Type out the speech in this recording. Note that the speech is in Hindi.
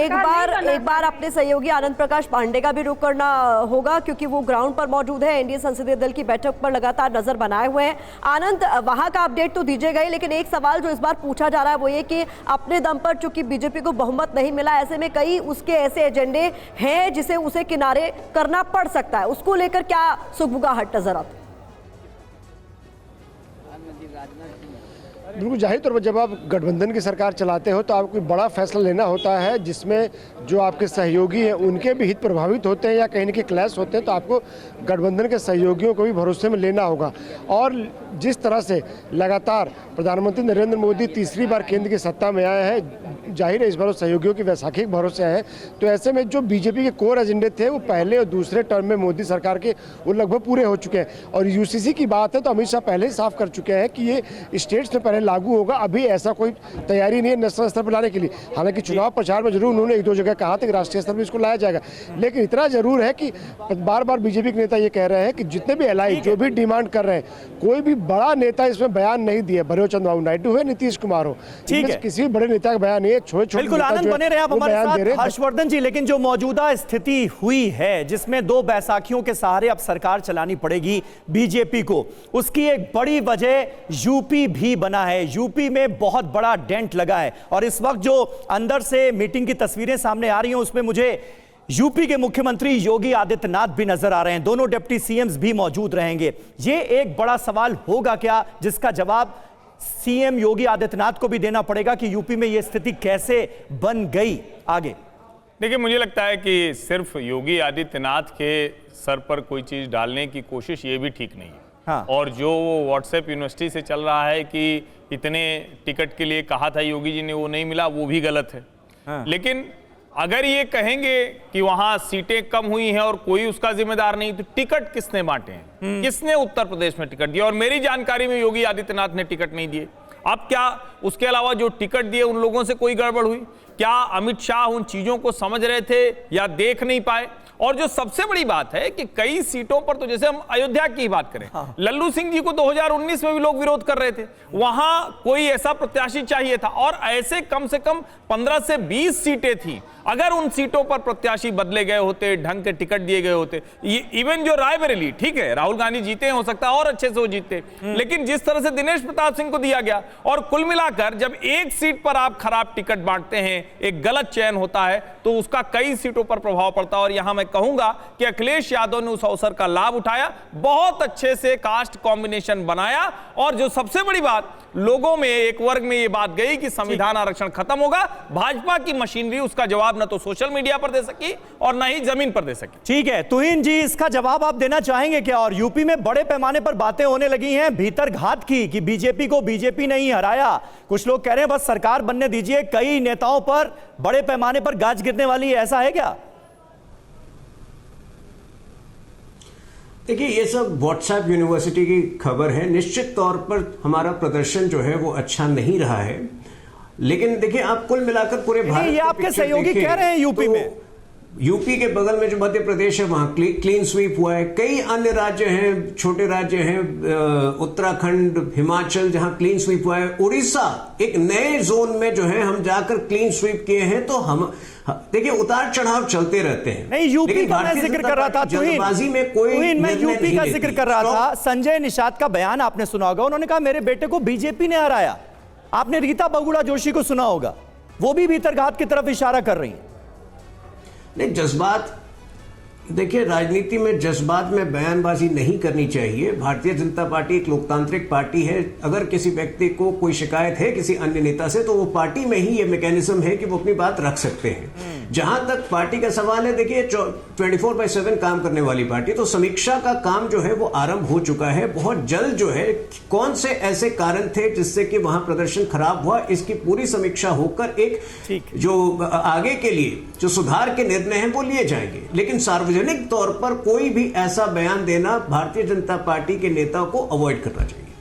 एक बार अपने सहयोगी आनंद प्रकाश पांडे का भी रुख करना होगा, क्योंकि वो ग्राउंड पर मौजूद है, एनडीए संसदीय दल की बैठक पर लगातार नजर बनाए हुए हैं। आनंद, वहां का अपडेट तो दीजिएगा ही, लेकिन एक सवाल जो इस बार पूछा जा रहा है वो ये कि अपने दम पर चूंकि बीजेपी को बहुमत नहीं मिला, ऐसे में कई उसके ऐसे एजेंडे हैं जिसे उसे किनारे करना पड़ सकता है, उसको लेकर क्या सुगबुगाहट नजर आती है? बिल्कुल जाहिर तौर पर जब आप गठबंधन की सरकार चलाते हो तो आपको कोई बड़ा फैसला लेना होता है जिसमें जो आपके सहयोगी हैं उनके भी हित प्रभावित होते हैं या कहीं न कहीं क्लैश होते हैं, तो आपको गठबंधन के सहयोगियों को भी भरोसे में लेना होगा। और जिस तरह से लगातार प्रधानमंत्री नरेंद्र मोदी तीसरी बार केंद्र की सत्ता में आए हैं, जाहिर है इस बार सहयोगियों की वैसाखी के भरोसे हैं, तो ऐसे में जो बीजेपी के कोर एजेंडे थे वो पहले और दूसरे टर्म में मोदी सरकार के वो लगभग पूरे हो चुके हैं। और यूसीसी की बात है तो अमित शाह पहले ही साफ कर चुके हैं कि ये स्टेट्स में पहले लागू होगा, अभी ऐसा कोई तैयारी नहीं है नेशनल स्तर पर लाने के लिए। हालांकि चुनाव प्रचार में जरूर उन्होंने एक दो जगह कहा था कि राष्ट्रीय स्तर पर इसको लाया जाएगा, लेकिन इतना जरूर है कि बार बार बीजेपी के नेता ये कह रहे हैं कि जितने भी एलआई जो भी डिमांड कर रहे हैं, कोई भी बड़ा नेता इसमें बयान नहीं दिया, भले चंद्रबाबू नायडू है, नीतीश कुमार हो, किसी भी बड़े नेता का बयान नहीं है। बिल्कुल आनंद बने रहे आप हमारे साथ हर्षवर्धन जी। लेकिन जो मौजूदा स्थिति हुई है जिसमें दो बैसाखियों के सहारे अब सरकार चलानी पड़ेगी बीजेपी को, उसकी एक बड़ी वजह यूपी भी बना है। यूपी में बहुत बड़ा डेंट लगा है और इस वक्त जो अंदर से मीटिंग की तस्वीरें सामने आ रही हैं उसमें मुझे यूपी के मुख्यमंत्री योगी आदित्यनाथ भी नजर आ रहे हैं, दोनों डिप्टी सीएम्स भी मौजूद रहेंगे। ये एक बड़ा सवाल होगा क्या जिसका जवाब सीएम योगी आदित्यनाथ को भी देना पड़ेगा कि यूपी में यह स्थिति कैसे बन गई। आगे देखिए, मुझे लगता है कि सिर्फ योगी आदित्यनाथ के सर पर कोई चीज डालने की कोशिश ये भी ठीक नहीं है। हाँ। और जो वो व्हाट्सएप यूनिवर्सिटी से चल रहा है कि इतने टिकट के लिए कहा था योगी जी ने, वो नहीं मिला, वो भी गलत है। हाँ। लेकिन अगर ये कहेंगे कि वहां सीटें कम हुई हैं और कोई उसका जिम्मेदार नहीं, तो टिकट किसने बांटे हैं? किसने उत्तर प्रदेश में टिकट दिया? और मेरी जानकारी में योगी आदित्यनाथ ने टिकट नहीं दिए। अब क्या उसके अलावा जो टिकट दिए उन लोगों से कोई गड़बड़ हुई? क्या अमित शाह उन चीजों को समझ रहे थे या देख नहीं पाए? और जो सबसे बड़ी बात है कि कई सीटों पर, तो जैसे हम अयोध्या की बात करें, लल्लू सिंह जी को 2019 में भी लोग विरोध कर रहे थे, वहां कोई ऐसा प्रत्याशी चाहिए था और ऐसे कम से कम 15 से 20 सीटें थी। अगर उन सीटों पर प्रत्याशी बदले गए होते, ढंग के टिकट दिए गए होते, इवन जो रायबरेली, ठीक है राहुल गांधी जीते, हो सकता है और अच्छे से वो जीतते, लेकिन जिस तरह से दिनेश प्रताप सिंह को दिया गया, और कुल मिलाकर जब एक सीट पर आप खराब टिकट बांटते हैं, एक गलत चयन होता है, तो उसका कई सीटों पर प्रभाव पड़ता है। और यहां मैं कहूंगा कि अखिलेश यादव ने उस अवसर का लाभ उठाया, बहुत अच्छे से कास्ट कॉम्बिनेशन बनाया, और जो सबसे बड़ी बात, लोगों में एक वर्ग में यह बात गई कि संविधान आरक्षण खत्म होगा। भाजपा की मशीनरी उसका जवाब न तो सोशल मीडिया पर दे सकी और न ही जमीन पर दे सकी। ठीक है तुहिन जी, इसका जवाब आप देना चाहेंगे क्या? और यूपी में बड़े पैमाने पर बातें होने लगी हैं भीतर घात की कि बीजेपी को बीजेपी नहीं हराया। कुछ लोग कह रहे हैं बस सरकार बनने दीजिए, कई नेताओं पर बड़े पैमाने पर गाज गिरने वाली है, ऐसा है क्या? देखिए, ये सब व्हाट्सएप यूनिवर्सिटी की खबर है। निश्चित तौर पर हमारा प्रदर्शन जो है वो अच्छा नहीं रहा है, लेकिन देखिए आप कुल मिलाकर पूरे भारत ये आपके सहयोगी कह रहे हैं यूपी में, यूपी के बगल में जो मध्य प्रदेश है वहां क्लीन स्वीप हुआ है। कई अन्य राज्य हैं, छोटे राज्य हैं, उत्तराखंड, हिमाचल, जहां क्लीन स्वीप हुआ है। उड़ीसा एक नए जोन में जो है हम जाकर क्लीन स्वीप किए हैं। तो हम देखिए उतार चढ़ाव चलते रहते हैं। नहीं, यूपी का मैं जिक्र कर रहा था जल्दबाजी में कोई मैं यूपी का जिक्र कर रहा था। संजय निषाद का बयान आपने सुना होगा, उन्होंने कहा मेरे बेटे को बीजेपी ने हराया। आपने रीता बहुगुणा जोशी को सुना होगा, वो भी भीतरघात की तरफ इशारा कर रही हैं। नहीं, जज्बात, देखिए राजनीति में जज्बात में बयानबाजी नहीं करनी चाहिए। भारतीय जनता पार्टी एक लोकतांत्रिक पार्टी है। अगर किसी व्यक्ति को कोई शिकायत है किसी अन्य नेता से, तो वो पार्टी में ही ये मैकेनिज्म है कि वो अपनी बात रख सकते हैं। जहां तक पार्टी का सवाल है, देखिए 24/7 काम करने वाली पार्टी, तो समीक्षा का काम जो है वो आरंभ हो चुका है। बहुत जल्द जो है कौन से ऐसे कारण थे जिससे कि वहां प्रदर्शन खराब हुआ, इसकी पूरी समीक्षा होकर एक जो आगे के लिए जो सुधार के निर्णय हैं वो लिए जाएंगे। लेकिन सार्वजनिक तौर पर कोई भी ऐसा बयान देना भारतीय जनता पार्टी के नेता को अवॉइड करना चाहिए।